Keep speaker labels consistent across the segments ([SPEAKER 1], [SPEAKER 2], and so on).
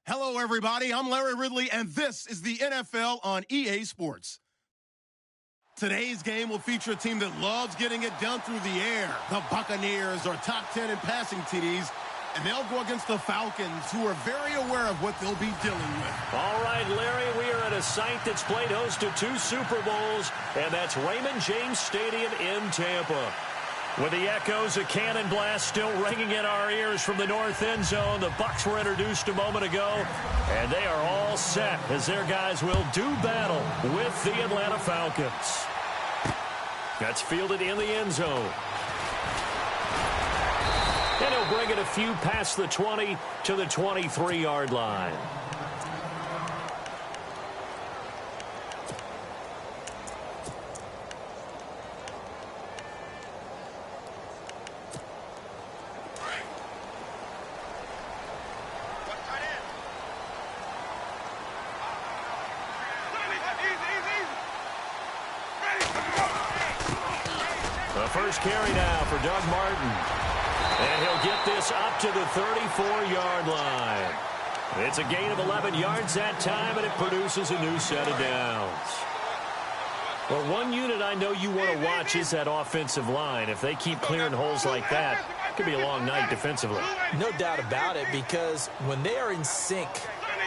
[SPEAKER 1] Hello, everybody. I'm Larry Ridley, and this is the NFL on EA Sports. Today's game will feature a team that loves getting it done through the air. The Buccaneers are top 10 in passing TDs, and they'll go against the Falcons, who are very aware of what they'll be dealing with.
[SPEAKER 2] All right, Larry, we are at a site that's played host to 2 Super Bowls, and that's Raymond James Stadium in Tampa. With the echoes of cannon blast still ringing in our ears from the north end zone, the Bucs were introduced a moment ago, and they are all set as their guys will do battle with the Atlanta Falcons. That's fielded in the end zone. And he'll bring it a few past the 20 to the 23-yard line. First carry now for Doug Martin. And he'll get this up to the 34-yard line. It's a gain of 11 yards that time, and it produces a new set of downs. Well, one unit I know you want to watch is that offensive line. If they keep clearing holes like that, it could be a long night defensively.
[SPEAKER 3] No doubt about it, because when they are in sync,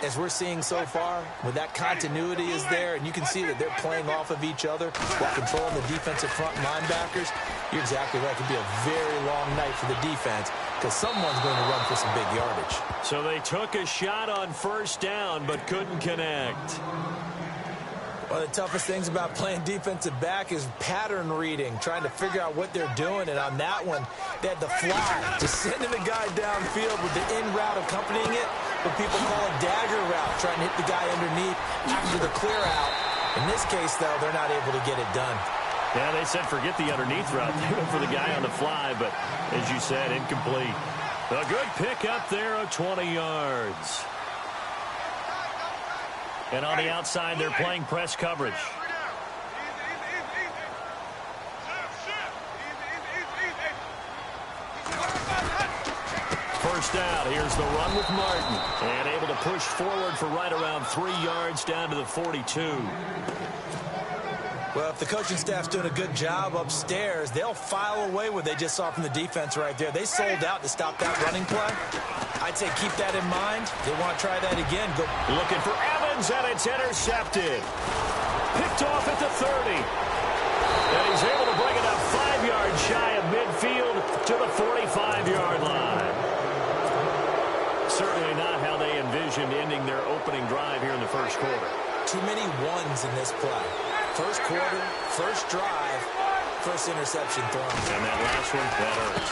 [SPEAKER 3] as we're seeing so far, when that continuity is there, and you can see that they're playing off of each other while controlling the defensive front linebackers, you're exactly right. It could be a very long night for the defense because someone's going to run for some big yardage.
[SPEAKER 2] So they took a shot on first down but couldn't connect.
[SPEAKER 3] One of the toughest things about playing defensive back is pattern reading, trying to figure out what they're doing. And on that one, they had the fly, just sending the guy downfield with the in route accompanying it. What people call a dagger route, trying to hit the guy underneath after the clear out. In this case, though, they're not able to get it done.
[SPEAKER 2] Yeah, they said forget the underneath route. They went for the guy on the fly, but as you said, incomplete. A good pick up there of 20 yards. And on the outside, they're playing press coverage. First down, here's the run with Martin. And able to push forward for right around 3 yards down to the 42.
[SPEAKER 3] Well, if the coaching staff's doing a good job upstairs, they'll file away what they just saw from the defense right there. They sold out to stop that running play. I'd say keep that in mind. They want to try that again. Go
[SPEAKER 2] looking for Evans, and it's intercepted. Picked off at the 30. And he's able to bring it up 5 yards shy of midfield to the 45-yard line. Certainly not how they envisioned ending their opening drive here in the first quarter.
[SPEAKER 3] Too many ones in this play. First quarter, first drive, first interception thrown.
[SPEAKER 2] And that last one, that hurts.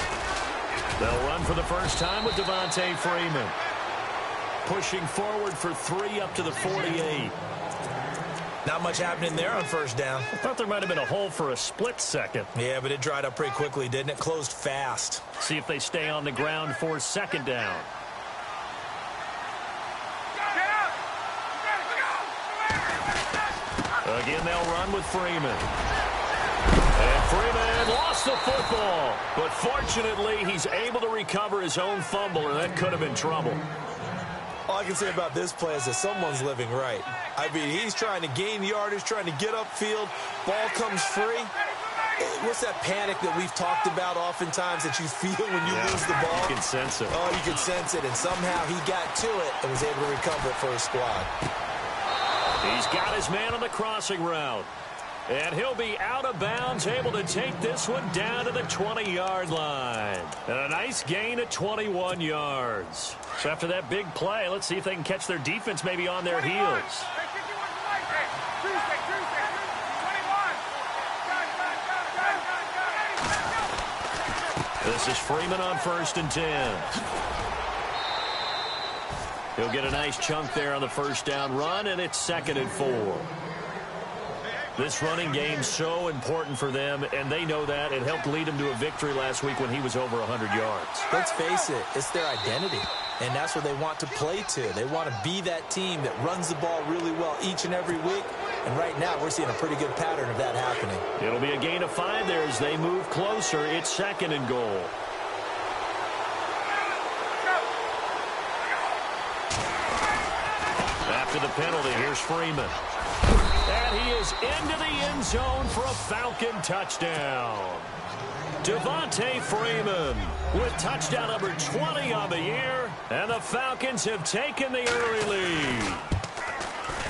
[SPEAKER 2] They'll run for the first time with Devontae Freeman. Pushing forward for 3 up to the 48.
[SPEAKER 3] Not much happening there on first down.
[SPEAKER 2] I thought there might have been a hole for a split second.
[SPEAKER 3] Yeah, but it dried up pretty quickly, didn't it? Closed fast.
[SPEAKER 2] See if they stay on the ground for second down. Again, they'll run with Freeman. And Freeman lost the football. But fortunately, he's able to recover his own fumble, or that could have been trouble.
[SPEAKER 3] All I can say about this play is that someone's living right. I mean, he's trying to gain yardage, trying to get upfield. Ball comes free. What's that panic that we've talked about oftentimes that you feel when you lose the ball?
[SPEAKER 2] You can sense it.
[SPEAKER 3] Oh, you can sense it. And somehow he got to it and was able to recover it for his squad.
[SPEAKER 2] He's got his man on the crossing route. And he'll be out of bounds, able to take this one down to the 20-yard line. And a nice gain of 21 yards. So after that big play, let's see if they can catch their defense maybe on their heels. This is Freeman on 1st and 10. He'll get a nice chunk there on the first down run, and it's 2nd and 4. This running game's so important for them, and they know that. It helped lead them to a victory last week when he was over 100 yards.
[SPEAKER 3] Let's face it, it's their identity, and that's what they want to play to. They want to be that team that runs the ball really well each and every week, and right now we're seeing a pretty good pattern of that happening.
[SPEAKER 2] It'll be a gain of 5 there as they move closer. It's 2nd and goal. After the penalty, here's Freeman. And he is into the end zone for a Falcon touchdown. Devontae Freeman with touchdown number 20 on the year, and the Falcons have taken the early lead.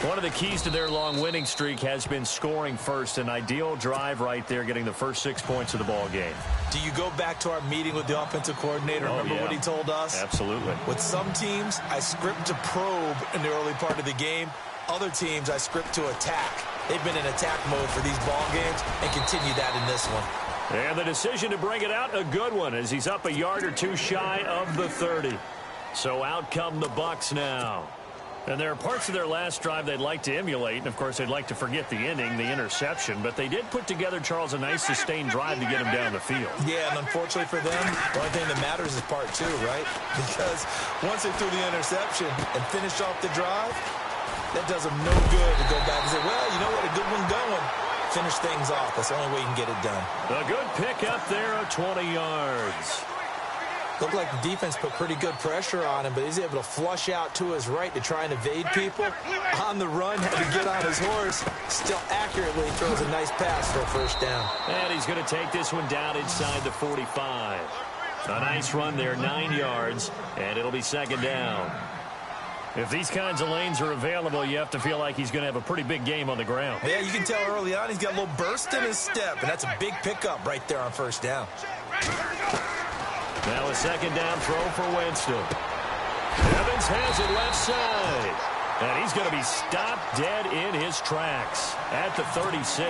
[SPEAKER 2] One of the keys to their long winning streak has been scoring first. An ideal drive right there, getting the first 6 points of the ball game.
[SPEAKER 3] Do you go back to our meeting with the offensive coordinator? Remember what he told us?
[SPEAKER 2] Absolutely.
[SPEAKER 3] With some teams, I script to probe in the early part of the game. Other teams, I script to attack. They've been in attack mode for these ball games and continue that in this one.
[SPEAKER 2] And the decision to bring it out, a good one, as he's up a yard or two shy of the 30. So out come the Bucs now. And there are parts of their last drive they'd like to emulate. And, of course, they'd like to forget the inning, the interception. But they did put together, Charles, a nice sustained drive to get him down the field.
[SPEAKER 3] Yeah, and unfortunately for them, the only thing that matters is part two, right? Because once they threw the interception and finished off the drive, that does them no good to go back and say, well, you know what, a good one going. Finish things off. That's the only way you can get it done.
[SPEAKER 2] A good pick up there of 20 yards.
[SPEAKER 3] Looked like the defense put pretty good pressure on him, but he's able to flush out to his right to try and evade people. On the run, had to get on his horse. Still accurately throws a nice pass for a first down.
[SPEAKER 2] And he's going to take this one down inside the 45. A nice run there, 9 yards, and it'll be second down. If these kinds of lanes are available, you have to feel like he's going to have a pretty big game on the ground.
[SPEAKER 3] Yeah, you can tell early on he's got a little burst in his step, and that's a big pickup right there on first down.
[SPEAKER 2] Now a second down throw for Winston. Evans has it left side. And he's going to be stopped dead in his tracks at the 36.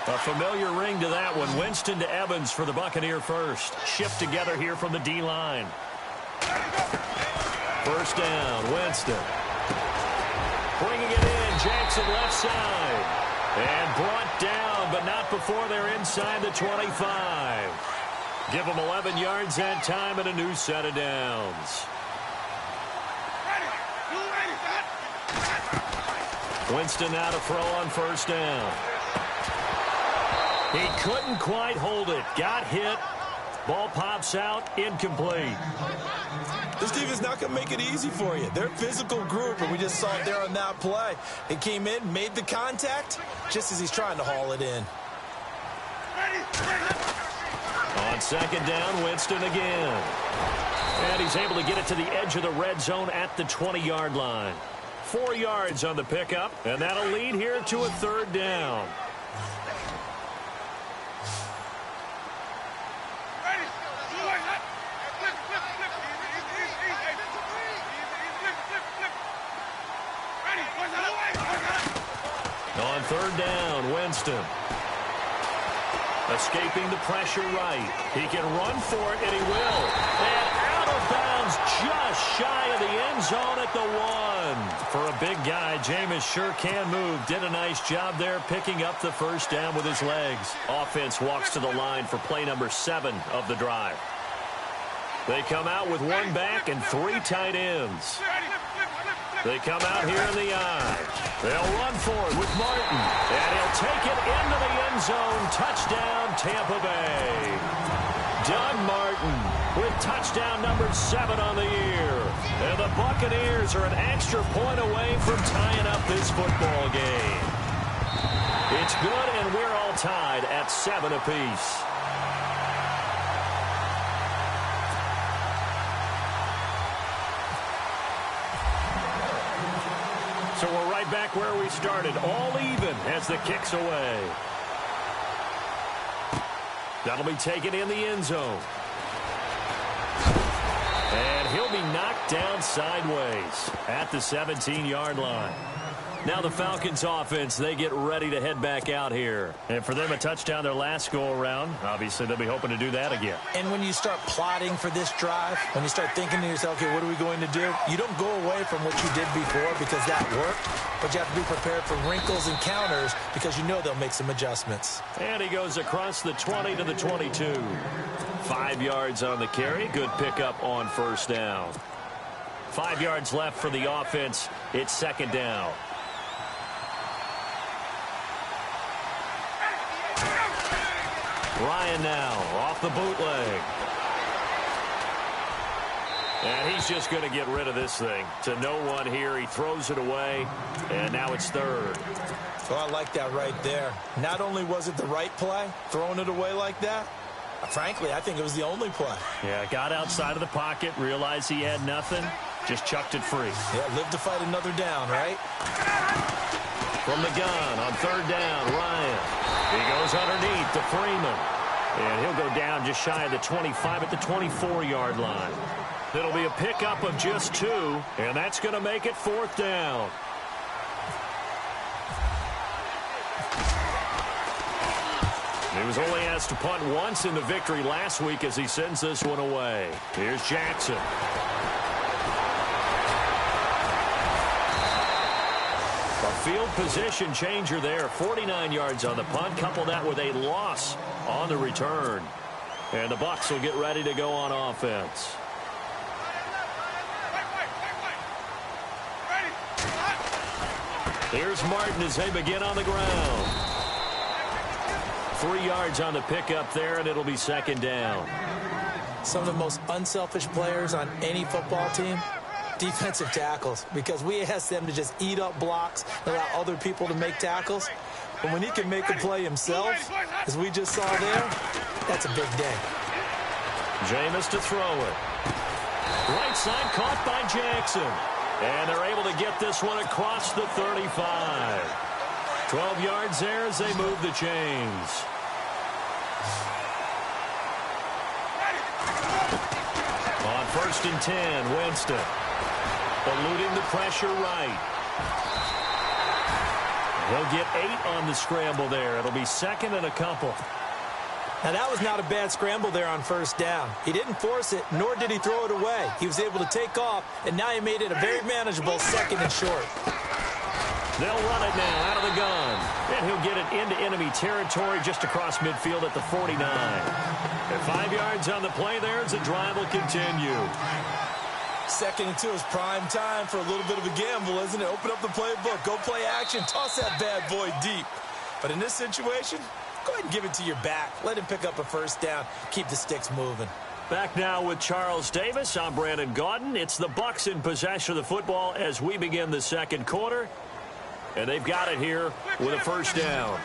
[SPEAKER 2] A familiar ring to that one. Winston to Evans for the Buccaneer first. Shift together here from the D-line. First down, Winston. Bringing it in, Jackson left side. And brought down, but not before they're inside the 25. Give them 11 yards that time and a new set of downs. Winston now to throw on first down. He couldn't quite hold it. Got hit. Ball pops out, incomplete.
[SPEAKER 3] This defense is not going to make it easy for you. They're a physical group, and we just saw it there on that play. He came in, made the contact, just as he's trying to haul it in.
[SPEAKER 2] On second down, Winston again. And he's able to get it to the edge of the red zone at the 20-yard line. 4 yards on the pickup, and that'll lead here to a third down. On third down, Winston. Escaping the pressure right. He can run for it, and he will. And out of bounds just shy of the end zone at the 1. For a big guy, Jameis sure can move. Did a nice job there picking up the first down with his legs. Offense walks to the line for play number 7 of the drive. They come out with 1 back and 3 tight ends. They come out here in the eye. They'll run for it with Martin. And he'll take it into the end zone. Touchdown, Tampa Bay. Doug Martin with touchdown number 7 on the year. And the Buccaneers are an extra point away from tying up this football game. It's good, and we're all tied at 7 apiece. So we're right back where we started, all even as the kick's away. That'll be taken in the end zone. And he'll be knocked down sideways at the 17-yard line. Now the Falcons offense, they get ready to head back out here. And for them, a touchdown their last go-around. Obviously, they'll be hoping to do that again.
[SPEAKER 3] And when you start plotting for this drive, when you start thinking to yourself, okay, what are we going to do? You don't go away from what you did before because that worked. But you have to be prepared for wrinkles and counters because you know they'll make some adjustments.
[SPEAKER 2] And he goes across the 20 to the 22. 5 yards on the carry. Good pickup on first down. 5 yards left for the offense. It's second down. Ryan now off the bootleg. And he's just going to get rid of this thing. To no one here. He throws it away, and now it's third.
[SPEAKER 3] Well, I like that right there. Not only was it the right play, throwing it away like that, frankly, I think it was the only play.
[SPEAKER 2] Yeah, got outside of the pocket, realized he had nothing, just chucked it free.
[SPEAKER 3] Yeah, live to fight another down, right?
[SPEAKER 2] From the gun on third down, Ryan. He goes underneath to Freeman. And he'll go down just shy of the 25 at the 24-yard line. It'll be a pickup of just 2, and that's going to make it fourth down. He was only asked to punt once in the victory last week as he sends this one away. Here's Jackson. A field position changer there. 49 yards on the punt. Couple that with a loss on the return. And the Bucs will get ready to go on offense. Here's Martin as they begin on the ground. 3 yards on the pickup there, and it'll be second down.
[SPEAKER 3] Some of the most unselfish players on any football team, defensive tackles, because we ask them to just eat up blocks and allow other people to make tackles. But when he can make a play himself, as we just saw there, that's a big day.
[SPEAKER 2] Jameis to throw it. Right side caught by Jackson. And they're able to get this one across the 35. 12 yards there as they move the chains. On first and 10, Winston. Eluding the pressure right. He'll get 8 on the scramble there. It'll be second and a couple.
[SPEAKER 3] Now, that was not a bad scramble there on first down. He didn't force it, nor did he throw it away. He was able to take off, and now he made it a very manageable second and short.
[SPEAKER 2] They'll run it now out of the gun. And he'll get it into enemy territory just across midfield at the 49. And 5 yards on the play there as the drive will continue.
[SPEAKER 3] Second and 2 is prime time for a little bit of a gamble, isn't it? Open up the playbook, go play action, toss that bad boy deep. But in this situation, go ahead and give it to your back. Let him pick up a first down. Keep the sticks moving.
[SPEAKER 2] Back now with Charles Davis. I'm Brandon Gaudin. It's the Bucs in possession of the football as we begin the second quarter. And they've got it here with a first down.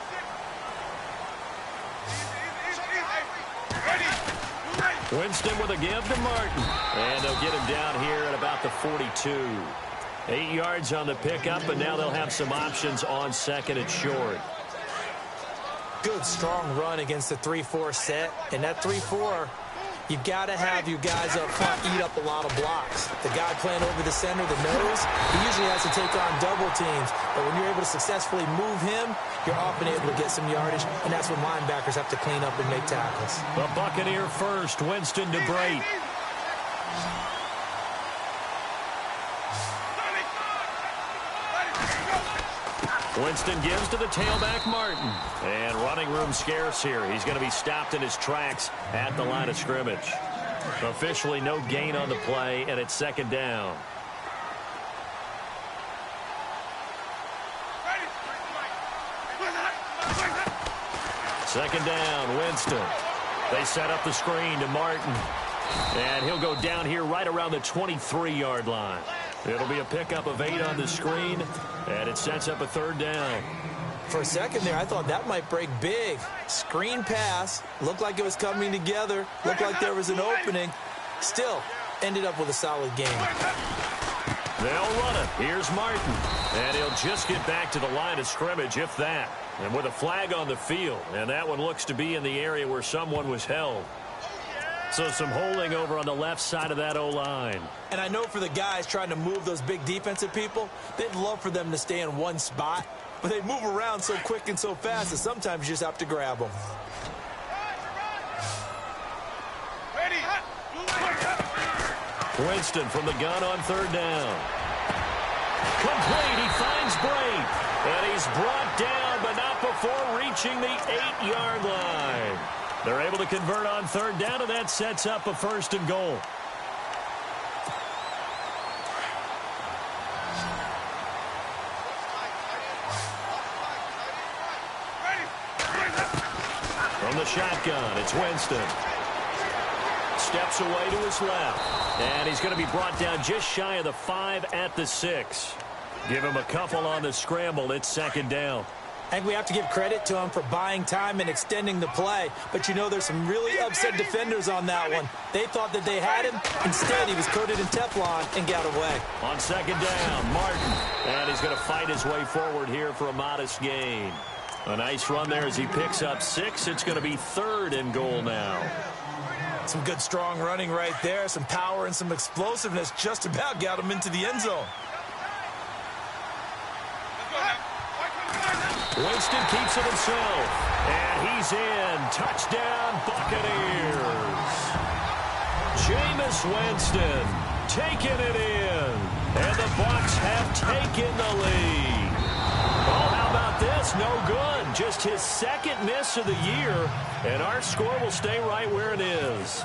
[SPEAKER 2] Winston with a give to Martin. And they'll get him down here at about the 42. 8 yards on the pickup, and now they'll have some options on second and short.
[SPEAKER 3] Good, strong run against the 3-4 set. And that 3-4, you've got to have you guys up front eat up a lot of blocks. The guy playing over the center, the nose, he usually has to take on double teams. But when you're able to successfully move him, you're often able to get some yardage, and that's when linebackers have to clean up and make tackles.
[SPEAKER 2] The Buccaneer first, Winston to Brate. Winston gives to the tailback, Martin. And running room scarce here. He's going to be stopped in his tracks at the line of scrimmage. Officially no gain on the play, and it's second down. Second down, Winston. They set up the screen to Martin. And he'll go down here right around the 23-yard line. It'll be a pickup of 8 on the screen, and it sets up a third down.
[SPEAKER 3] For a second there, I thought that might break big. Screen pass, looked like it was coming together, looked like there was an opening. Still, ended up with a solid game.
[SPEAKER 2] They'll run it. Here's Martin. And he'll just get back to the line of scrimmage, if that. And with a flag on the field, and that one looks to be in the area where someone was held. So some holding over on the left side of that O-line.
[SPEAKER 3] And I know for the guys trying to move those big defensive people, they'd love for them to stay in one spot. But they move around so quick and so fast that sometimes you just have to grab them.
[SPEAKER 2] Winston from the gun on third down. Complete. He finds Brate. And he's brought down, but not before reaching the 8-yard line. They're able to convert on third down, and that sets up a first and goal. From the shotgun, it's Winston. steps away to his left. And he's going to be brought down just shy of the 5 at the 6. Give him a couple on the scramble. It's second down.
[SPEAKER 3] I think we have to give credit to him for buying time and extending the play. But, you know, there's some really upset defenders on that one. They thought that they had him. Instead, he was coated in Teflon and got away.
[SPEAKER 2] On second down, Martin. And he's going to fight his way forward here for a modest gain. A nice run there as he picks up 6. It's going to be 3rd and goal now.
[SPEAKER 3] Some good, strong running right there. Some power and some explosiveness just about got him into the end zone.
[SPEAKER 2] Winston keeps it himself, and he's in. Touchdown, Buccaneers. Jameis Winston taking it in, and the Bucs have taken the lead. Oh, how about this? No good. Just his second miss of the year, and our score will stay right where it is.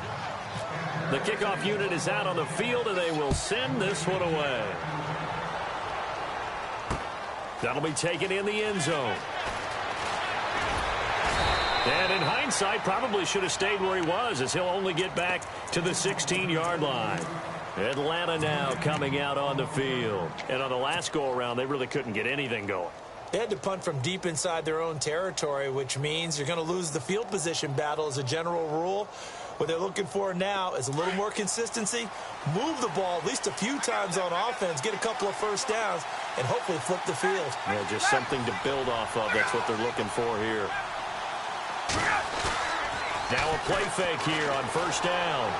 [SPEAKER 2] The kickoff unit is out on the field, and they will send this one away. That'll be taken in the end zone. And in hindsight, probably should have stayed where he was, as he'll only get back to the 16-yard line. Atlanta now coming out on the field. And on the last go-around, they really couldn't get anything going.
[SPEAKER 3] They had to punt from deep inside their own territory, which means you're going to lose the field position battle as a general rule. What they're looking for now is a little more consistency, move the ball at least a few times on offense, get a couple of first downs, and hopefully flip the field.
[SPEAKER 2] Yeah, just something to build off of. That's what they're looking for here. Now a play fake here on first down.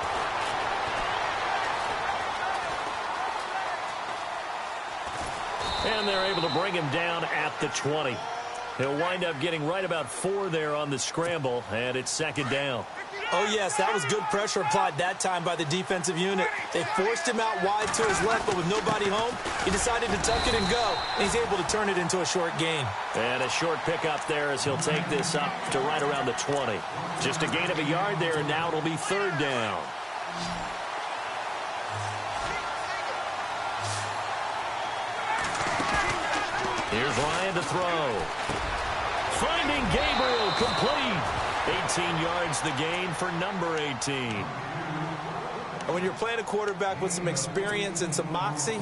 [SPEAKER 2] And they're able to bring him down at the 20. He'll wind up getting right about 4 there on the scramble, and it's second down.
[SPEAKER 3] Oh, yes, that was good pressure applied that time by the defensive unit. They forced him out wide to his left, but with nobody home, he decided to tuck it and go, and he's able to turn it into a short gain.
[SPEAKER 2] And a short pickup there as he'll take this up to right around the 20. Just a gain of a yard there, and now it'll be third down. Here's Ryan to throw. Finding Gabriel, complete. 18 yards the gain for number 18.
[SPEAKER 3] And when you're playing a quarterback with some experience and some moxie,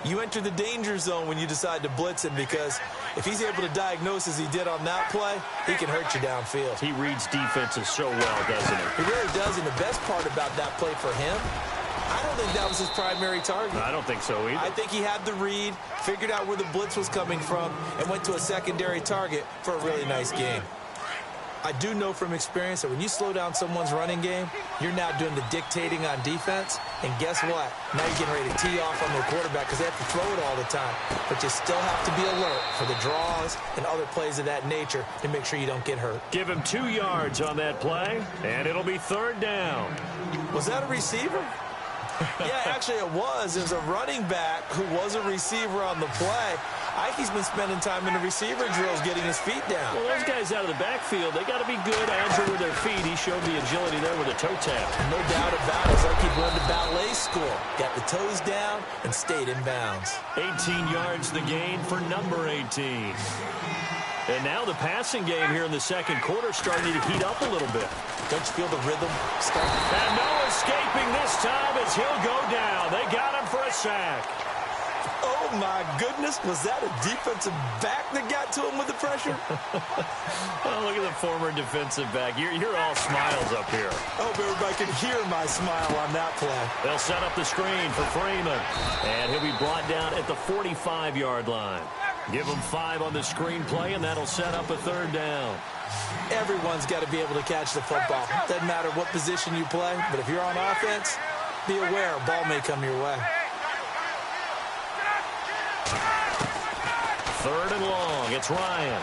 [SPEAKER 3] you enter the danger zone when you decide to blitz him, because if he's able to diagnose as he did on that play, he can hurt you downfield.
[SPEAKER 2] He reads defenses so well, doesn't he?
[SPEAKER 3] He really does, and the best part about that play for him, I don't think that was his primary target.
[SPEAKER 2] I don't think so either.
[SPEAKER 3] I think he had the read, figured out where the blitz was coming from, and went to a secondary target for a really nice game. I do know from experience that when you slow down someone's running game, you're now doing the dictating on defense. And guess what? Now you're getting ready to tee off on their quarterback because they have to throw it all the time. But you still have to be alert for the draws and other plays of that nature to make sure you don't get hurt.
[SPEAKER 2] Give him 2 yards on that play, and it'll be third down.
[SPEAKER 3] Was that a receiver? Yeah, actually it was. It was a running back who was a receiver on the play. Ike's been spending time in the receiver drills getting his feet down.
[SPEAKER 2] Well, those guys out of the backfield, they got to be good, agile with their feet. He showed the agility there with a toe tap.
[SPEAKER 3] No doubt about it. Ike went to ballet school, got the toes down, and stayed in bounds.
[SPEAKER 2] 18 yards the gain for number 18. And now the passing game here in the second quarter starting to heat up a little bit.
[SPEAKER 3] Don't you feel the rhythm starting?
[SPEAKER 2] And no escaping this time as he'll go down. They got him for a sack.
[SPEAKER 3] Oh, my goodness. Was that a defensive back that got to him with the pressure?
[SPEAKER 2] Oh, look at the former defensive back. You're all smiles up here.
[SPEAKER 3] I hope everybody can hear my smile on that play.
[SPEAKER 2] They'll set up the screen for Freeman. And he'll be brought down at the 45-yard line. Give him 5 on the screen play, and that'll set up a third down.
[SPEAKER 3] Everyone's got to be able to catch the football. Doesn't matter what position you play, but if you're on offense, be aware a ball may come your way.
[SPEAKER 2] Third and long. It's Ryan.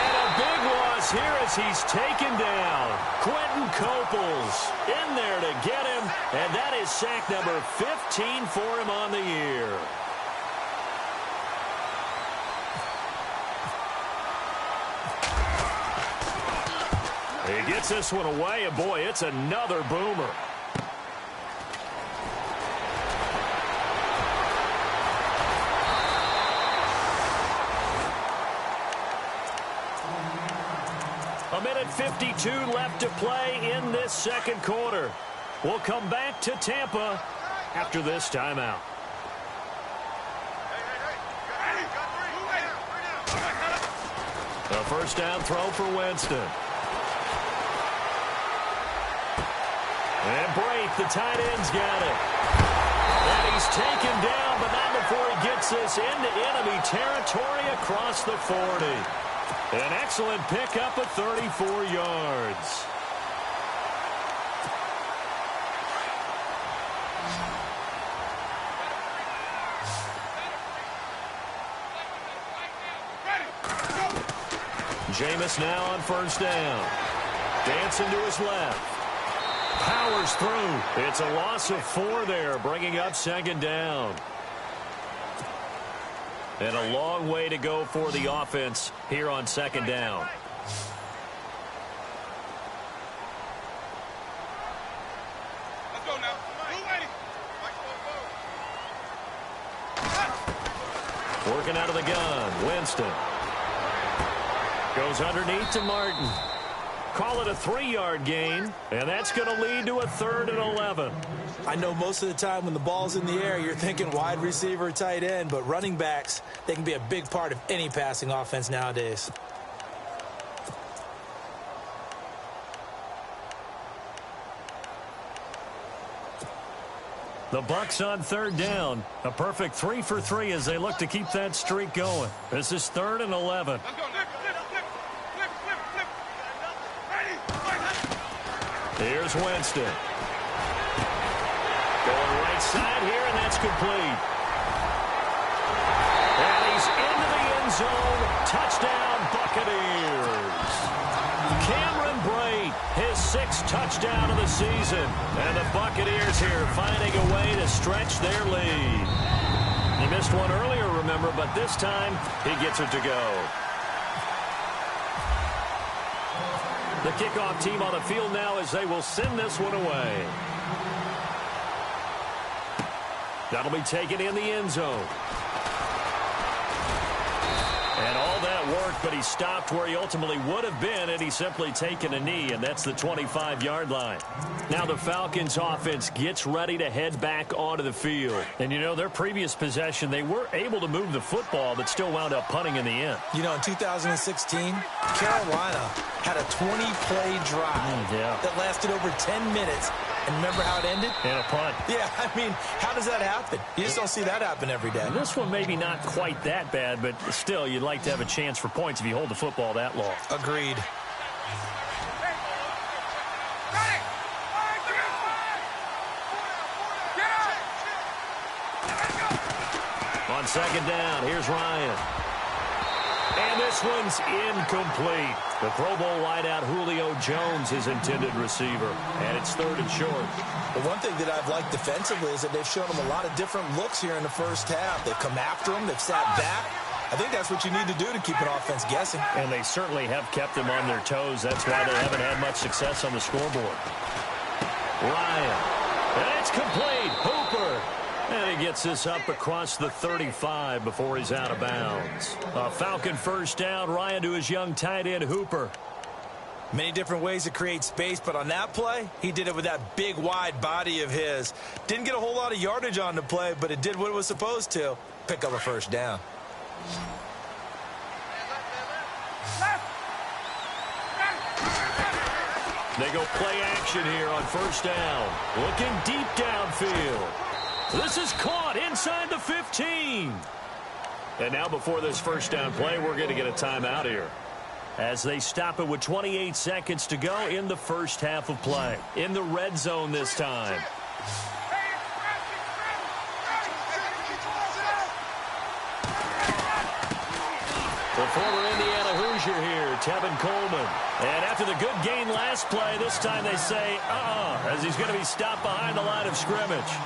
[SPEAKER 2] And a big loss here as he's taken down. Quentin Coples in there to get him, and that is sack number 15 for him on the year. He gets this one away, and boy, it's another boomer. 3:52 left to play in this second quarter. We'll come back to Tampa after this timeout. A first down throw for Winston. And Brate, the tight end's got it. And he's taken down, but not before he gets this into enemy territory across the 40. An excellent pickup of 34 yards. Jameis now on first down. Dancing to his left. Powers through. It's a loss of 4 there, bringing up second down. And a long way to go for the offense here on second down.
[SPEAKER 4] Let's go now.
[SPEAKER 2] Working out of the gun. Winston. Goes underneath to Martin. Call it a 3-yard gain, and that's going to lead to a 3rd and 11.
[SPEAKER 3] I know most of the time when the ball's in the air, you're thinking wide receiver, tight end, but running backs, they can be a big part of any passing offense nowadays.
[SPEAKER 2] The Bucs on third down. A perfect 3 for 3 as they look to keep that streak going. This is 3rd and 11.
[SPEAKER 4] Let's go.
[SPEAKER 2] Here's Winston. Going right side here, and that's complete. And he's into the end zone. Touchdown, Buccaneers. Cameron Brate, his 6th touchdown of the season. And the Buccaneers here finding a way to stretch their lead. He missed one earlier, remember, but this time he gets it to go. The kickoff team on the field now as they will send this one away. That'll be taken in the end zone. And all that worked, but he stopped where he ultimately would have been had he simply taken a knee, and that's the 25-yard line. Now the Falcons offense gets ready to head back onto the field. And, you know, their previous possession, they were able to move the football, but still wound up punting in the end.
[SPEAKER 3] You know, in 2016, Carolina had a 20-play drive that lasted over 10 minutes. And remember how it ended?
[SPEAKER 2] And a punt.
[SPEAKER 3] Yeah, I mean, how does that happen? You just don't see that happen every day.
[SPEAKER 2] And this one maybe not quite that bad, but still, you'd like to have a chance for points if you hold the football that long.
[SPEAKER 3] Agreed.
[SPEAKER 2] On second down, here's Ryan. And this one's incomplete. The Pro Bowl wideout Julio Jones is intended receiver, and it's 3rd and short.
[SPEAKER 3] The one thing that I've liked defensively is that they've shown him a lot of different looks here in the first half. They've come after him. They've sat back. I think that's what you need to do to keep an offense guessing.
[SPEAKER 2] And they certainly have kept them on their toes. That's why they haven't had much success on the scoreboard. Ryan. And it's complete. Hooper. And he gets this up across the 35 before he's out of bounds. A Falcon first down. Ryan to his young tight end, Hooper.
[SPEAKER 3] Many different ways to create space, but on that play, he did it with that big, wide body of his. Didn't get a whole lot of yardage on the play, but it did what it was supposed to. Pick up a first down.
[SPEAKER 2] They go play action here on first down. Looking deep downfield. This is caught inside the 15. And now before this first down play, we're going to get a timeout here, as they stop it with 28 seconds to go in the first half of play. In the red zone this time. The former Indiana Hoosier here, Tevin Coleman. And after the good gain last play, this time they say, as he's going to be stopped behind the line of scrimmage.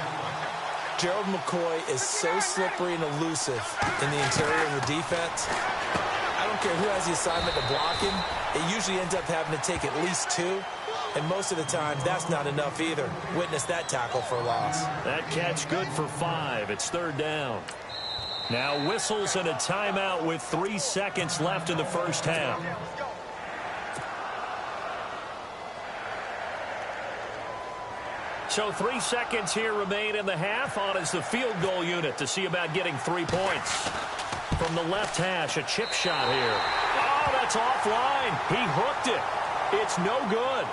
[SPEAKER 3] Gerald McCoy is so slippery and elusive in the interior of the defense. I don't care who has the assignment to block him. It usually ends up having to take at least 2. And most of the time, that's not enough either. Witness that tackle for a loss.
[SPEAKER 2] That catch good for 5. It's 3rd down. Now whistles and a timeout with 3 seconds left in the first half. So 3 seconds here remain in the half. On is the field goal unit to see about getting 3 points. From the left hash, a chip shot here. Oh, that's offline. He hooked it. It's no good.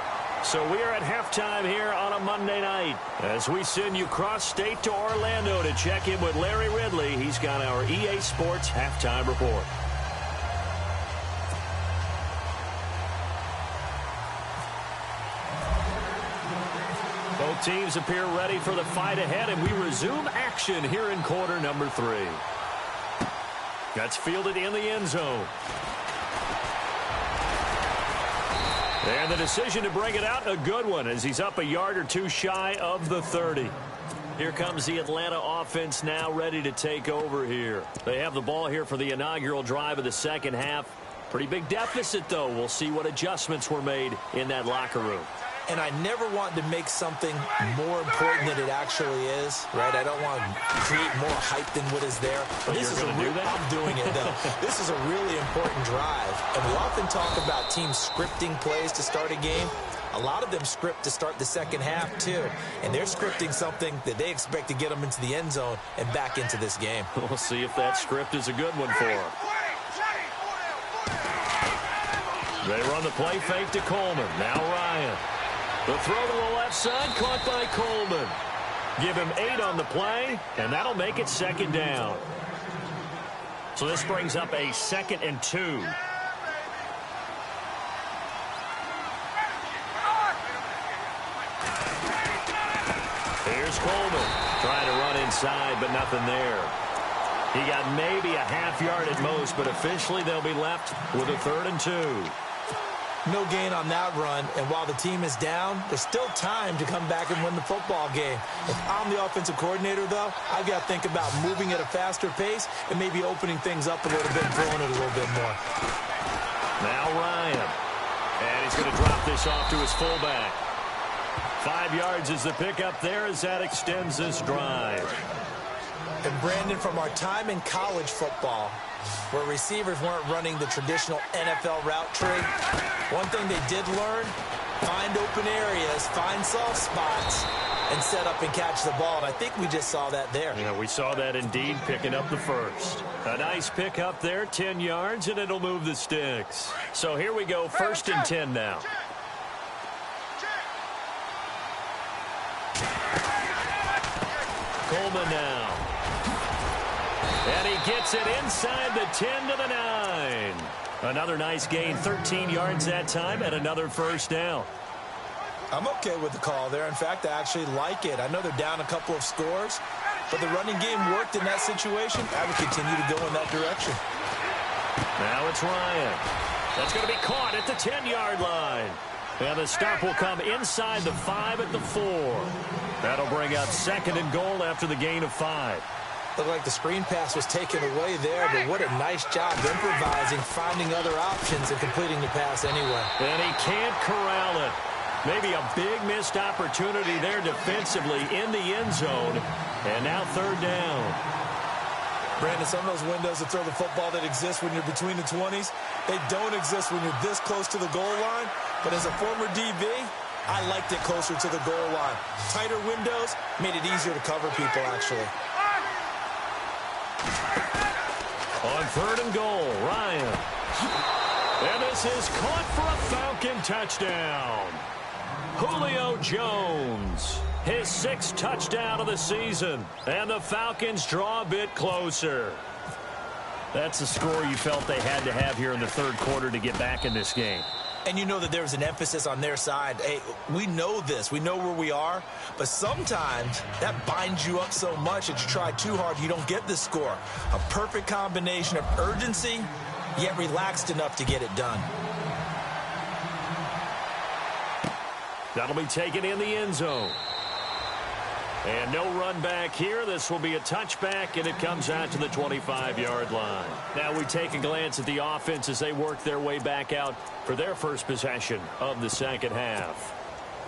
[SPEAKER 2] So we are at halftime here on a Monday night as we send you cross-state to Orlando to check in with Larry Ridley. He's got our EA Sports halftime report. Both teams appear ready for the fight ahead, and we resume action here in quarter number 3. That's fielded in the end zone. And the decision to bring it out, a good one, as he's up a yard or two shy of the 30. Here comes the Atlanta offense now ready to take over here. They have the ball here for the inaugural drive of the second half. Pretty big deficit, though. We'll see what adjustments were made in that locker room.
[SPEAKER 3] And I never want to make something more important than it actually is, right? I don't want to create more hype than what is there.
[SPEAKER 2] But this is
[SPEAKER 3] I'm doing it, though. This is a really important drive. And we often talk about teams scripting plays to start a game. A lot of them script to start the second half, too. And they're scripting something that they expect to get them into the end zone and back into this game.
[SPEAKER 2] We'll see if that script is a good one for them. They run the play fake to Coleman. Now Ryan. The throw to the left side, caught by Coleman. Give him 8 on the play, and that'll make it second down. So this brings up a 2nd and 2. Here's Coleman. Trying to run inside, but nothing there. He got maybe a half yard at most, but officially they'll be left with a 3rd and 2.
[SPEAKER 3] No gain on that run, and while the team is down, there's still time to come back and win the football game. If I'm the offensive coordinator, though, I've got to think about moving at a faster pace and maybe opening things up a little bit and throwing it a little bit more.
[SPEAKER 2] Now Ryan. And he's going to drop this off to his fullback. 5 yards is the pickup there as that extends this drive.
[SPEAKER 3] And Brandon, from our time in college football, where receivers weren't running the traditional NFL route tree, one thing they did learn, find open areas, find soft spots, and set up and catch the ball. And I think we just saw that there.
[SPEAKER 2] Yeah, we saw that indeed, picking up the first. A nice pick up there, 10 yards, and it'll move the sticks. So here we go, 1st and 10 now. Coleman now. And he gets it inside the 10 to the 9. Another nice gain, 13 yards that time, and another first down.
[SPEAKER 3] I'm okay with the call there. In fact, I actually like it. I know they're down a couple of scores, but the running game worked in that situation. I would continue to go in that direction.
[SPEAKER 2] Now it's Ryan. That's going to be caught at the 10-yard line. And the stop will come inside the 5 at the 4. That'll bring up 2nd and goal after the gain of 5.
[SPEAKER 3] Looked like the screen pass was taken away there, but what a nice job improvising, finding other options, and completing the pass anyway.
[SPEAKER 2] And he can't corral it. Maybe a big missed opportunity there defensively in the end zone. And now 3rd down.
[SPEAKER 3] Brandon, some of those windows to throw the football that exist when you're between the 20s, they don't exist when you're this close to the goal line. But as a former DB, I liked it closer to the goal line. Tighter windows made it easier to cover people, actually.
[SPEAKER 2] On 3rd and goal, Ryan. And this is caught for a Falcon touchdown. Julio Jones, his 6th touchdown of the season. And the Falcons draw a bit closer. That's the score you felt they had to have here in the 3rd quarter to get back in this game.
[SPEAKER 3] And you know that there was an emphasis on their side. Hey, we know this. We know where we are. But sometimes that binds you up so much that you try too hard, you don't get the score. A perfect combination of urgency, yet relaxed enough to get it done.
[SPEAKER 2] That'll be taken in the end zone. And no run back here. This will be a touchback, and it comes out to the 25-yard line. Now we take a glance at the offense as they work their way back out for their first possession of the second half.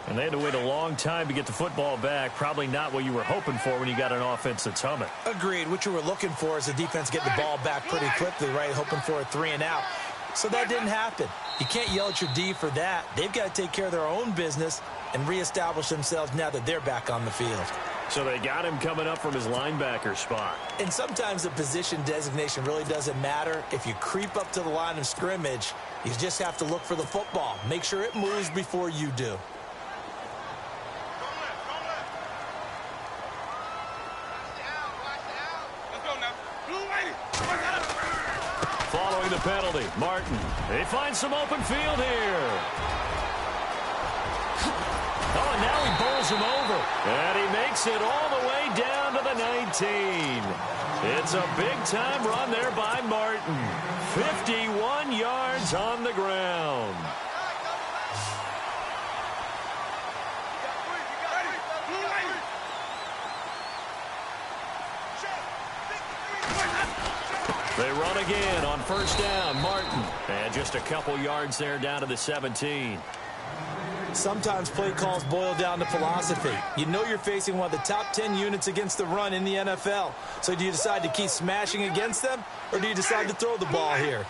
[SPEAKER 2] And they had to wait a long time to get the football back. Probably not what you were hoping for when you got an offense that's humming.
[SPEAKER 3] Agreed. What you were looking for is the defense getting the ball back pretty quickly, right? Hoping for a 3 and out. So that didn't happen. You can't yell at your D for that. They've got to take care of their own business and reestablish themselves now that they're back on the field.
[SPEAKER 2] So they got him coming up from his linebacker spot.
[SPEAKER 3] And sometimes the position designation really doesn't matter. If you creep up to the line of scrimmage, you just have to look for the football. Make sure it moves before you do.
[SPEAKER 2] Following the penalty, Martin. He finds some open field here. Oh, and now he bowls him over. And he makes it all the way down to the 19. It's a big-time run there by Martin. 51 yards on the ground. They run again on first down. Martin. And just a couple yards there down to the 17.
[SPEAKER 3] Sometimes play calls boil down to philosophy. You know you're facing one of the top 10 units against the run in the NFL. So do you decide to keep smashing against them, or do you decide to throw the ball here?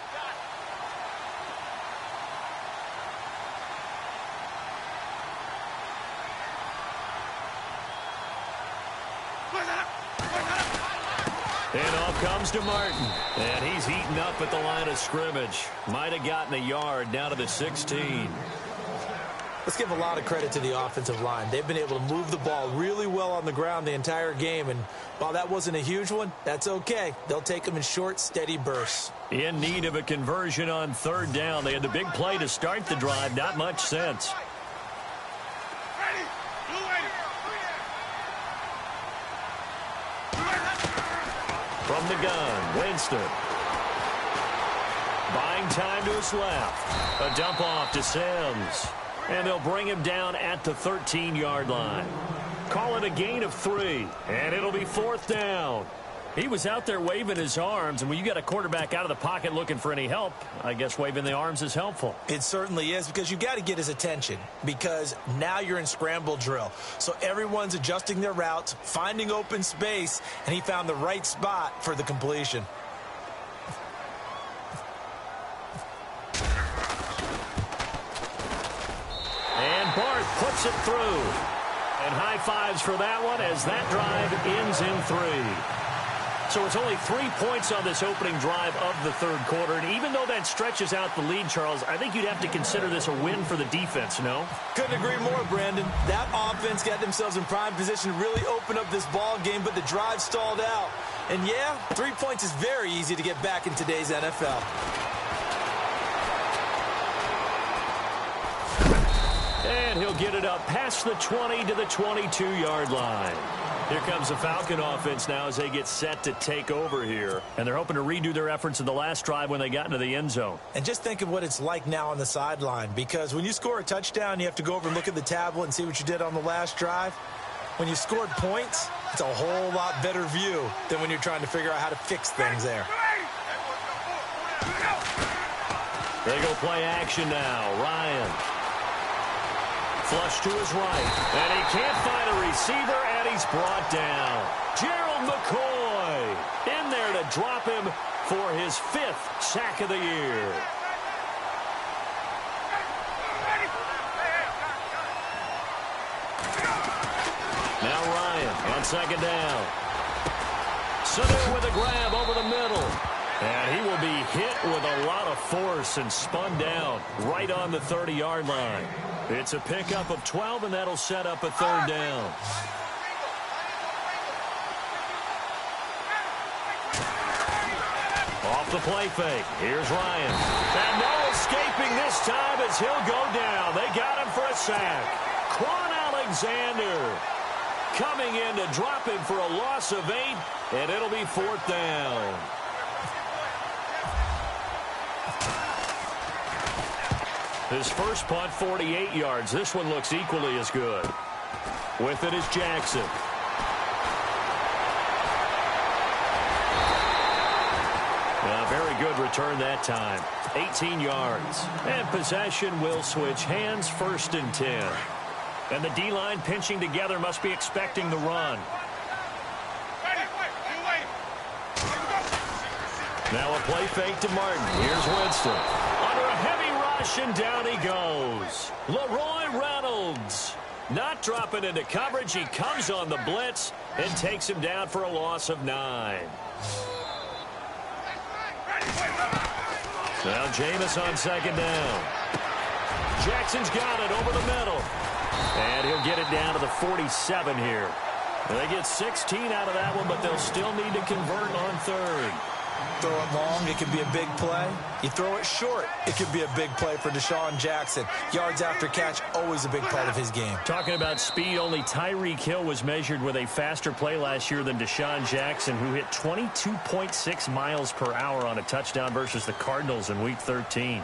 [SPEAKER 2] And off comes to Martin. And he's heating up at the line of scrimmage. Might have gotten a yard down to the 16.
[SPEAKER 3] Let's give a lot of credit to the offensive line. They've been able to move the ball really well on the ground the entire game. And while that wasn't a huge one, that's okay. They'll take them in short, steady bursts.
[SPEAKER 2] In need of a conversion on third down. They had the big play to start the drive. Not much sense. From the gun, Winston. Buying time to his left. A dump off to Sims. And they'll bring him down at the 13-yard line. Call it a gain of 3. And it'll be fourth down. He was out there waving his arms, and when you got a quarterback out of the pocket looking for any help, I guess waving the arms is helpful.
[SPEAKER 3] It certainly is, because you've got to get his attention, because now you're in scramble drill. So everyone's adjusting their routes, finding open space, and he found the right spot for the completion.
[SPEAKER 2] And Bart puts it through. And high fives for that one as that drive ends in 3. So it's only 3 points on this opening drive of the third quarter. And even though that stretches out the lead, Charles, I think you'd have to consider this a win for the defense, no?
[SPEAKER 3] Couldn't agree more, Brandon. That offense got themselves in prime position to really open up this ball game, but the drive stalled out. And yeah, 3 points is very easy to get back in today's NFL.
[SPEAKER 2] And he'll get it up past the 20 to the 22-yard line. Here comes the Falcon offense now as they get set to take over here. And they're hoping to redo their efforts in the last drive when they got into the end zone.
[SPEAKER 3] And just think of what it's like now on the sideline, because when you score a touchdown, you have to go over and look at the tablet and see what you did on the last drive. When you scored points, it's a whole lot better view than when you're trying to figure out how to fix things there.
[SPEAKER 2] They go play action now. Ryan. Flush to his right. And he can't find a receiver, and he's brought down. Gerald McCoy in there to drop him for his 5th sack of the year. Now Ryan on second down. Sanu with a grab over the middle. And he will be hit with a lot of force and spun down right on the 30-yard line. It's a pickup of 12, and that'll set up a third down. Off the play fake. Here's Ryan. And no escaping this time as he'll go down. They got him for a sack. Quan Alexander coming in to drop him for a loss of 8, and it'll be fourth down. His first punt, 48 yards. This one looks equally as good. With it is Jackson. A very good return that time. 18 yards. And possession will switch hands, 1st and 10. And the D-line pinching together must be expecting the run. Now a play fake to Martin. Here's Winston. Under a heavy ride rush, and down he goes. Leroy Reynolds. Not dropping into coverage. He comes on the blitz and takes him down for a loss of 9. Now Jameis on second down. Jackson's got it over the middle. And he'll get it down to the 47 here. They get 16 out of that one, but they'll still need to convert on third.
[SPEAKER 3] Throw it long, it could be a big play. You throw it short, it could be a big play for Deshaun Jackson. Yards after catch, always a big part of his game.
[SPEAKER 2] Talking about speed, only Tyreek Hill was measured with a faster play last year than Deshaun Jackson, who hit 22.6 miles per hour on a touchdown versus the Cardinals in Week 13.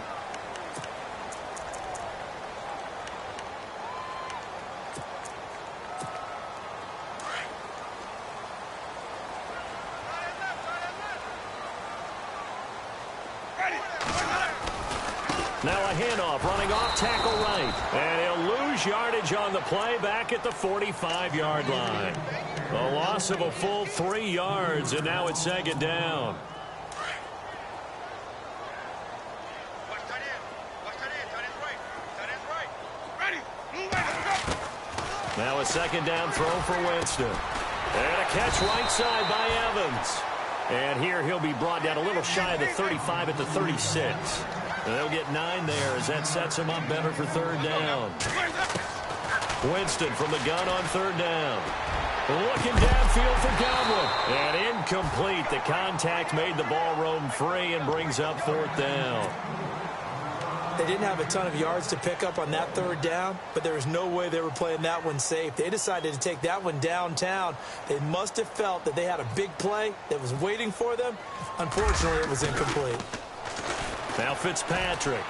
[SPEAKER 2] Now a handoff, running off tackle right. And he'll lose yardage on the play back at the 45-yard line. A loss of a full 3 yards, and now it's second down. Now a second down throw for Winston. And a catch right side by Evans. And here he'll be brought down a little shy of the 35 at the 36. They'll get 9 there as that sets him up better for third down. Winston from the gun on third down. Looking downfield for Godwin. And incomplete. The contact made the ball roam free and brings up fourth down.
[SPEAKER 3] They didn't have a ton of yards to pick up on that third down, but there was no way they were playing that one safe. They decided to take that one downtown. They must have felt that they had a big play that was waiting for them. Unfortunately, it was incomplete.
[SPEAKER 2] Now Fitzpatrick.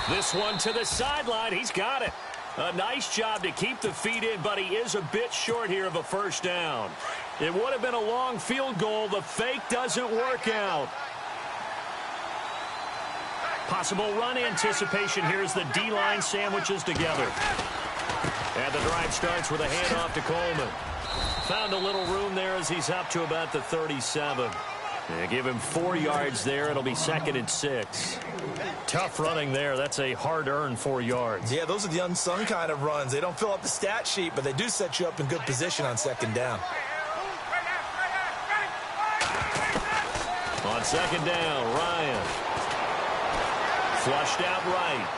[SPEAKER 2] This one to the sideline. He's got it. A nice job to keep the feet in, but he is a bit short here of a first down. It would have been a long field goal. The fake doesn't work out. Possible run anticipation here as the D-line sandwiches together. And the drive starts with a handoff to Coleman. Found a little room there as he's up to about the 37. They give him 4 yards there. It'll be 2nd and 6. Tough running there. That's a hard-earned 4 yards.
[SPEAKER 3] Yeah, those are the unsung kind of runs. They don't fill up the stat sheet, but they do set you up in good position on second down.
[SPEAKER 2] On second down, Ryan. Flushed out right.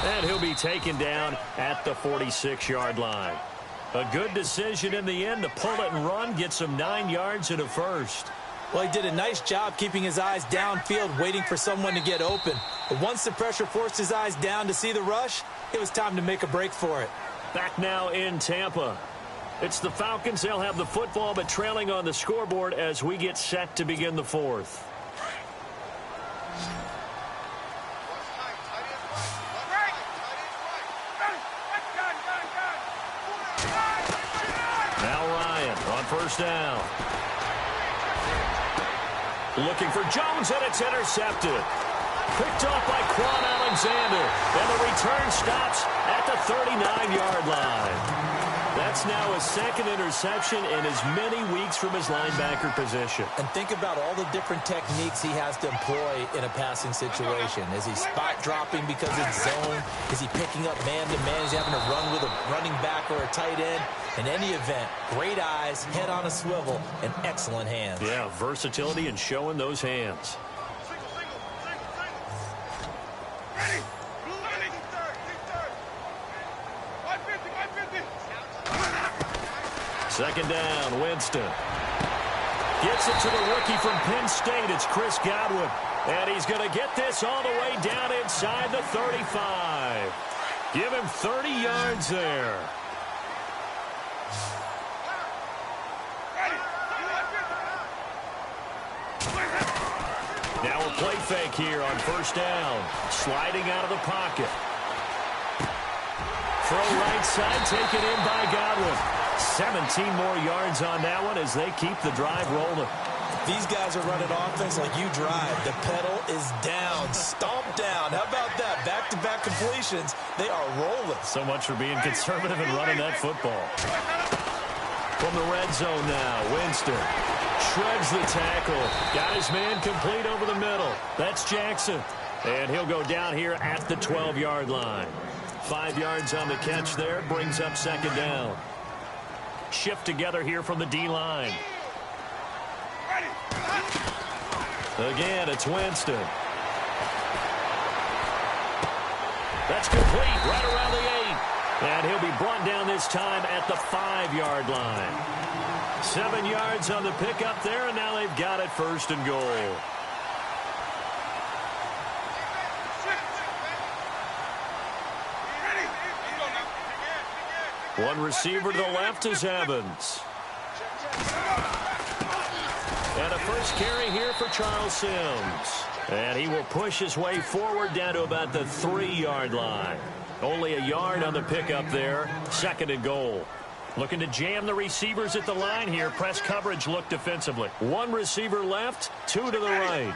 [SPEAKER 2] And he'll be taken down at the 46-yard line. A good decision in the end to pull it and run, get some 9 yards and a first.
[SPEAKER 3] Well, he did a nice job keeping his eyes downfield, waiting for someone to get open. But once the pressure forced his eyes down to see the rush, it was time to make a break for it.
[SPEAKER 2] Back now in Tampa. It's the Falcons. They'll have the football, but trailing on the scoreboard as we get set to begin the fourth. Now Ryan on first down. Looking for Jones, and it's intercepted. Picked off by Quan Alexander. And the return stops at the 39-yard line. That's now his 2nd interception in as many weeks from his linebacker position.
[SPEAKER 3] And think about all the different techniques he has to employ in a passing situation. Is he spot dropping because it's zone? Is he picking up man-to-man? Is he having to run with a running back or a tight end? In any event, great eyes, head on a swivel, and excellent hands.
[SPEAKER 2] Yeah, versatility and showing those hands. Second down, Winston. Gets it to the rookie from Penn State. It's Chris Godwin. And he's going to get this all the way down inside the 35. Give him 30 yards there. Now a play fake here on first down. Sliding out of the pocket. Throw right side, taken in by Godwin. 17 more yards on that one as they keep the drive rolling.
[SPEAKER 3] These guys are running offense like you drive. The pedal is down, stomp down. How about that? Back-to-back completions. They are rolling.
[SPEAKER 2] So much for being conservative and running that football. From the red zone now, Winston. Shreds the tackle. Got his man complete over the middle. That's Jackson. And he'll go down here at the 12-yard line. 5 yards on the catch there. Brings up second down. Shift together here from the D-line. Again, it's Winston. That's complete right around the 8. And he'll be brought down this time at the 5-yard line. 7 yards on the pickup there, and now they've got it first and goal. One receiver to the left is Evans. And a first carry here for Charles Sims. And he will push his way forward down to about the 3-yard line. Only a yard on the pickup there. Second and goal. Looking to jam the receivers at the line here. Press coverage look defensively. One receiver left, 2 to the right.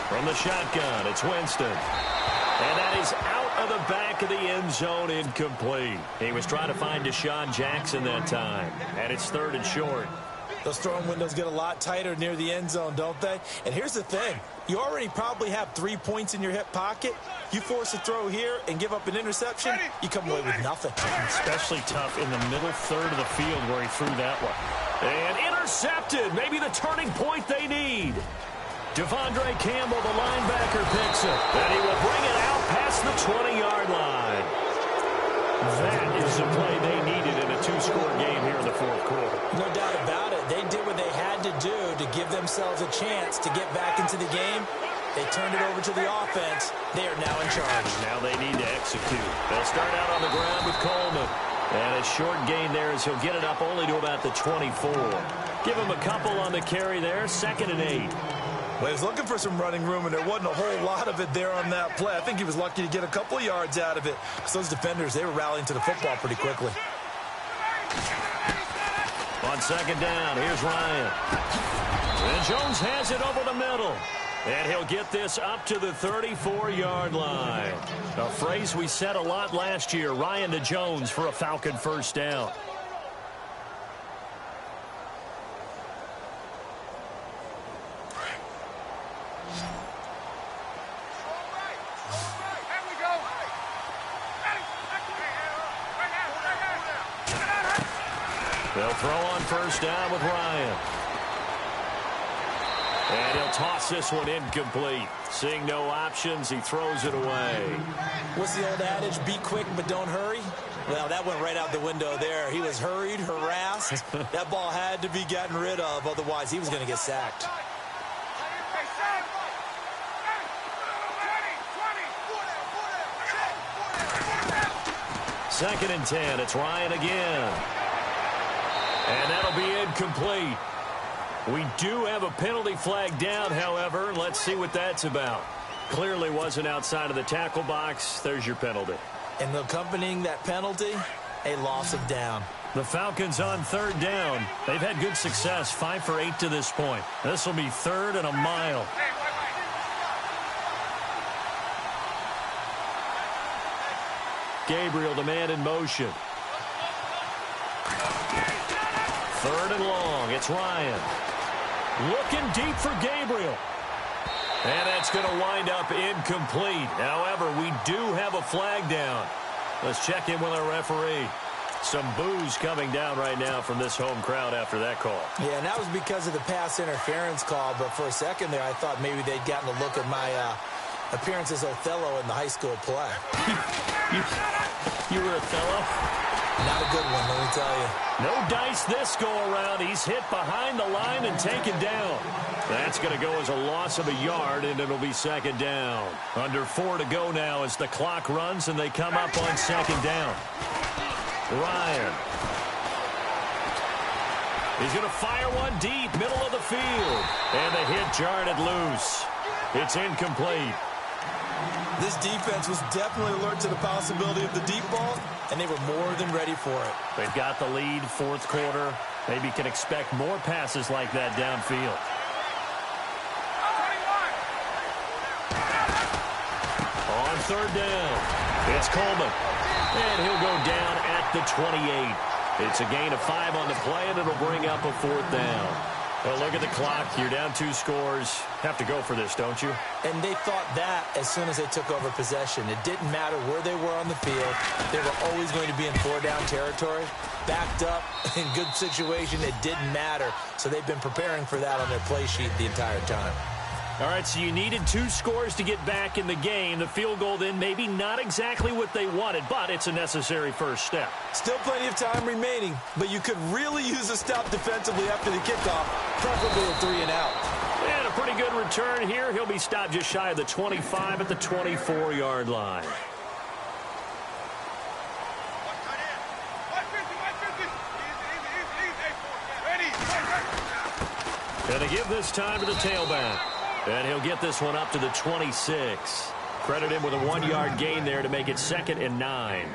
[SPEAKER 2] From the shotgun, it's Winston. And that is out of the back of the end zone, incomplete. He was trying to find Deshaun Jackson that time. And it's 3rd and short.
[SPEAKER 3] Those throwing windows get a lot tighter near the end zone, don't they? And here's the thing. You already probably have 3 points in your hip pocket. You force a throw here and give up an interception, you come away with nothing.
[SPEAKER 2] Especially tough in the middle third of the field where he threw that one. And intercepted. Maybe the turning point they need. Devondre Campbell, the linebacker, picks it. And he will bring it out past the 20-yard line. That is the play they needed in a 2-score game here in the 4th quarter.
[SPEAKER 3] No doubt about it. They did what they had to do to give themselves a chance to get back into the game. They turned it over to the offense. They are now in charge.
[SPEAKER 2] Now they need to execute. They'll start out on the ground with Coleman. And a short gain there as he'll get it up only to about the 24. Give him a couple on the carry there. 2nd and 8.
[SPEAKER 3] Well, he was looking for some running room, and there wasn't a whole lot of it there on that play. I think he was lucky to get a couple of yards out of it. Because those defenders, they were rallying to the football pretty quickly.
[SPEAKER 2] On 2nd down, here's Ryan. And Jones has it over the middle. And he'll get this up to the 34-yard line. A phrase we said a lot last year, Ryan to Jones for a Falcon first down. They'll throw on first down with Ryan. And he'll toss this one incomplete. Seeing no options, he throws it away.
[SPEAKER 3] What's the old adage? Be quick, but don't hurry. Well, that went right out the window there. He was hurried, harassed. That ball had to be gotten rid of. Otherwise, he was going to get sacked.
[SPEAKER 2] Second and 10. It's Ryan again. And that'll be incomplete. We do have a penalty flag down, however. Let's see what that's about. Clearly wasn't outside of the tackle box. There's your penalty.
[SPEAKER 3] And accompanying that penalty, a loss of down.
[SPEAKER 2] The Falcons on 3rd down. They've had good success, 5 for 8 to this point. This will be 3rd and a mile. Gabriel, the man in motion. 3rd and long. It's Ryan. Looking deep for Gabriel. And that's going to wind up incomplete. However, we do have a flag down. Let's check in with our referee. Some boos coming down right now from this home crowd after that call.
[SPEAKER 3] Yeah, and that was because of the pass interference call. But for a second there, I thought maybe they'd gotten a look at my appearance as Othello in the high school play.
[SPEAKER 2] You were Othello?
[SPEAKER 3] Not a good one, let me tell you.
[SPEAKER 2] No dice this go-around. He's hit behind the line and taken down. That's going to go as a loss of a yard, and it'll be 2nd down. Under 4 to go now as the clock runs, and they come up on 2nd down. Ryan. He's going to fire one deep, middle of the field. And the hit jarred it loose. It's incomplete.
[SPEAKER 3] This defense was definitely alert to the possibility of the deep ball, and they were more than ready for it.
[SPEAKER 2] They've got the lead, 4th quarter. Maybe can expect more passes like that downfield. On 3rd down, it's Coleman. And he'll go down at the 28. It's a gain of 5 on the play, and it'll bring up a 4th down. Well, look at the clock. You're down 2 scores. Have to go for this, don't you?
[SPEAKER 3] And they thought that as soon as they took over possession. It didn't matter where they were on the field. They were always going to be in 4-down territory. Backed up, in good situation, it didn't matter. So they've been preparing for that on their play sheet the entire time.
[SPEAKER 2] All right, so you needed 2 scores to get back in the game. The field goal then maybe not exactly what they wanted, but it's a necessary first step.
[SPEAKER 3] Still plenty of time remaining, but you could really use a stop defensively after the kickoff, preferably a 3-and-out.
[SPEAKER 2] And a pretty good return here. He'll be stopped just shy of the 25 at the 24-yard line. And they give this time to the tailback. And he'll get this one up to the 26. Credit him with a 1-yard gain there to make it 2nd and 9.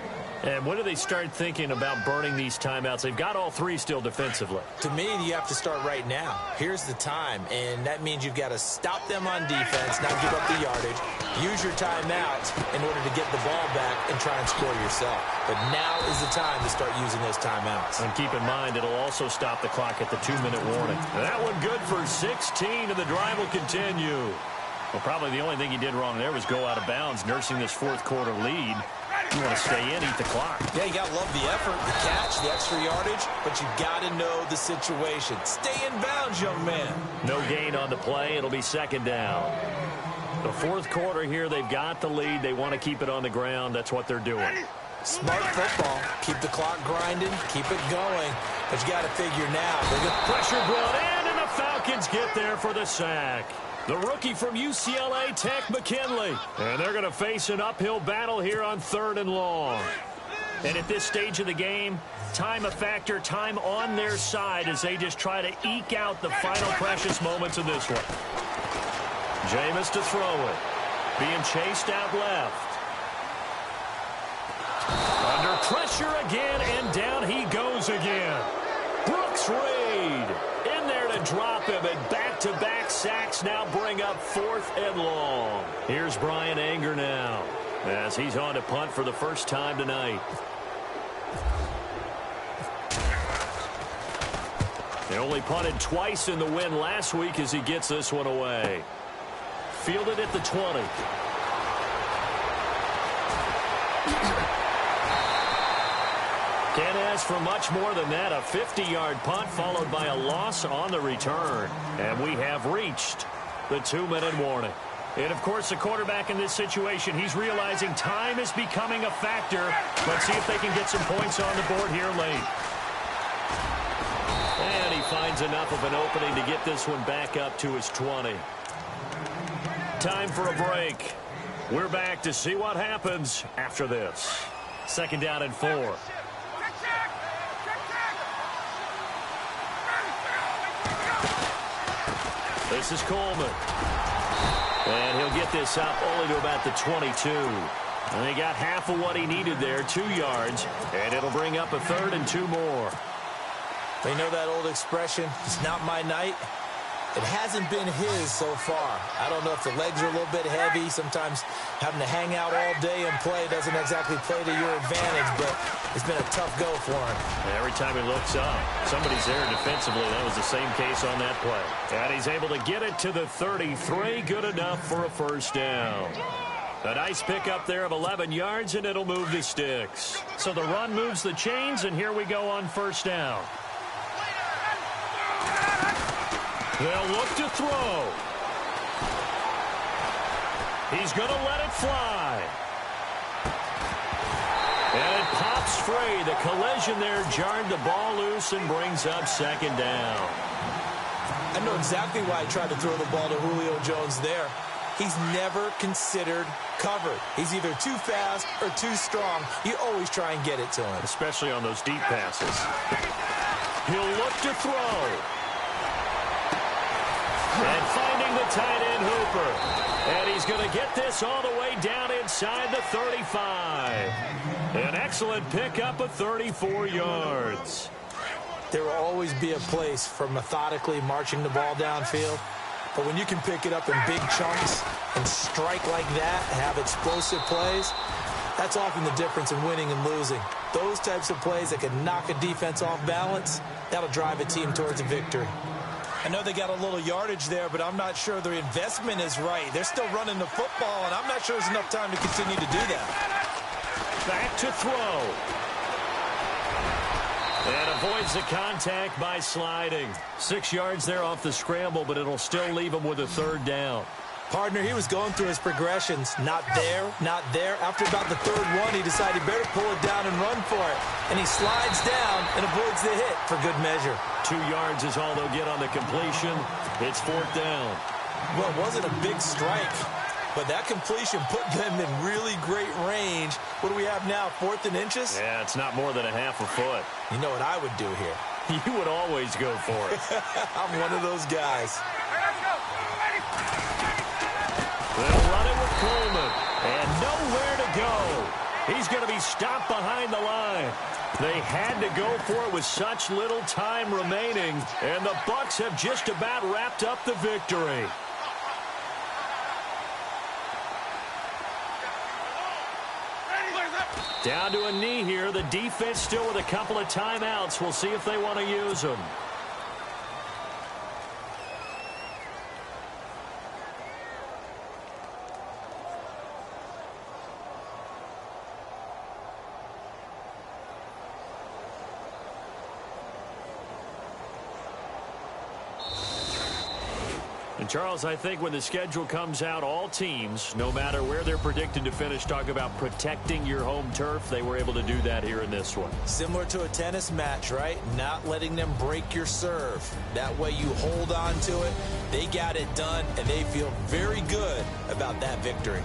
[SPEAKER 2] And when do they start thinking about burning these timeouts? They've got all 3 still defensively.
[SPEAKER 3] To me, you have to start right now. Here's the time, and that means you've got to stop them on defense, not give up the yardage, use your timeouts in order to get the ball back and try and score yourself. But now is the time to start using those timeouts.
[SPEAKER 2] And keep in mind, it'll also stop the clock at the 2-minute warning. That one good for 16, and the drive will continue. Well, probably the only thing he did wrong there was go out of bounds, nursing this 4th quarter lead. You want to stay in, eat the clock.
[SPEAKER 3] Yeah, you got to love the effort, the catch, the extra yardage, but you got to know the situation. Stay in bounds, young man.
[SPEAKER 2] No gain on the play. It'll be 2nd down. The 4th quarter here, they've got the lead. They want to keep it on the ground. That's what they're doing.
[SPEAKER 3] Smart football. Keep the clock grinding, keep it going. But you got to figure now. They get
[SPEAKER 2] pressure brought in, and the Falcons get there for the sack. The rookie from UCLA, Tech McKinley. And they're going to face an uphill battle here on 3rd and long. And at this stage of the game, time a factor, time on their side as they just try to eke out the final precious moments of this one. Jameis to throw it. Being chased out left. Under pressure again, and down he goes again. Brooks Reed in there to drop him, and back-to-back sacks now bring up 4th and long. Here's Brian Anger now as he's on to punt for the first time tonight. They only punted twice in the win last week as he gets this one away. Fielded at the 20. Can't ask for much more than that. A 50-yard punt followed by a loss on the return. And we have reached the 2-minute warning. And, of course, the quarterback in this situation, he's realizing time is becoming a factor. Let's see if they can get some points on the board here late. And he finds enough of an opening to get this one back up to his 20. Time for a break. We're back to see what happens after this. 2nd down and 4. This is Coleman. And he'll get this up only to about the 22. And he got half of what he needed there, 2 yards. And it'll bring up a 3rd and 2 more.
[SPEAKER 3] They know that old expression, it's not my night. It hasn't been his so far. I don't know if the legs are a little bit heavy. Sometimes having to hang out all day and play doesn't exactly play to your advantage, but it's been a tough go for him.
[SPEAKER 2] Every time he looks up, somebody's there defensively. That was the same case on that play. And he's able to get it to the 33. Good enough for a 1st down. A nice pickup there of 11 yards, and it'll move the sticks. So the run moves the chains, and here we go on 1st down. They'll look to throw. He's going to let it fly. And it pops free. The collision there jarred the ball loose and brings up 2nd down.
[SPEAKER 3] I know exactly why he tried to throw the ball to Julio Jones there. He's never considered covered. He's either too fast or too strong. You always try and get it to him.
[SPEAKER 2] Especially on those deep passes. He'll look to throw. And finding the tight end Hooper. And he's going to get this all the way down inside the 35. An excellent pickup of 34 yards.
[SPEAKER 3] There will always be a place for methodically marching the ball downfield. But when you can pick it up in big chunks and strike like that and have explosive plays, that's often the difference in winning and losing. those types of plays that can knock a defense off balance, that'll drive a team towards a victory. I know they got a little yardage there, but I'm not sure their investment is right. They're still running the football, and I'm not sure there's enough time to continue to do that.
[SPEAKER 2] Back to throw. And avoids the contact by sliding. 6 yards there off the scramble, but it'll still leave him with a third down.
[SPEAKER 3] Partner, he was going through his progressions. Not there, not there. After about the third one, he decided he better pull it down and run for it. And he slides down and avoids the hit for good measure.
[SPEAKER 2] 2 yards is all they'll get on the completion. It's fourth down.
[SPEAKER 3] Well, it wasn't a big strike, but that completion put them in really great range. What do we have now, 4th and inches?
[SPEAKER 2] Yeah, it's not more than a half a foot.
[SPEAKER 3] You know what I would do here?
[SPEAKER 2] You would always go for it.
[SPEAKER 3] I'm one of those guys.
[SPEAKER 2] They'll run it with Coleman. And nowhere to go. He's going to be stopped behind the line. They had to go for it with such little time remaining. And the Bucs have just about wrapped up the victory. Down to a knee here. The defense still with a couple of timeouts. We'll see if they want to use them. And Charles, I think when the schedule comes out, all teams, no matter where they're predicted to finish, talk about protecting your home turf. They were able to do that here in this one.
[SPEAKER 3] Similar to a tennis match, right? Not letting them break your serve. That way you hold on to it. They got it done, and they feel very good about that victory.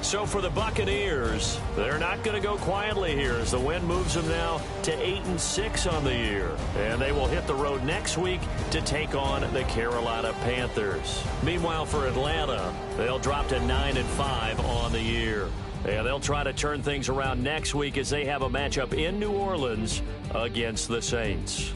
[SPEAKER 2] So for the Buccaneers, they're not going to go quietly here as the win moves them now to 8-6 on the year. And they will hit the road next week to take on the Carolina Panthers. Meanwhile, for Atlanta, they'll drop to 9-5 on the year. And they'll try to turn things around next week as they have a matchup in New Orleans against the Saints.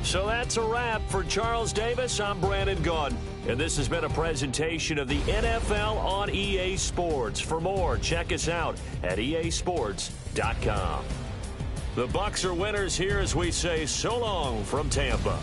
[SPEAKER 2] So that's a wrap. For Charles Davis, I'm Brandon Gaudin. And this has been a presentation of the NFL on EA Sports. For more, check us out at easports.com. The Bucs are winners here as we say so long from Tampa.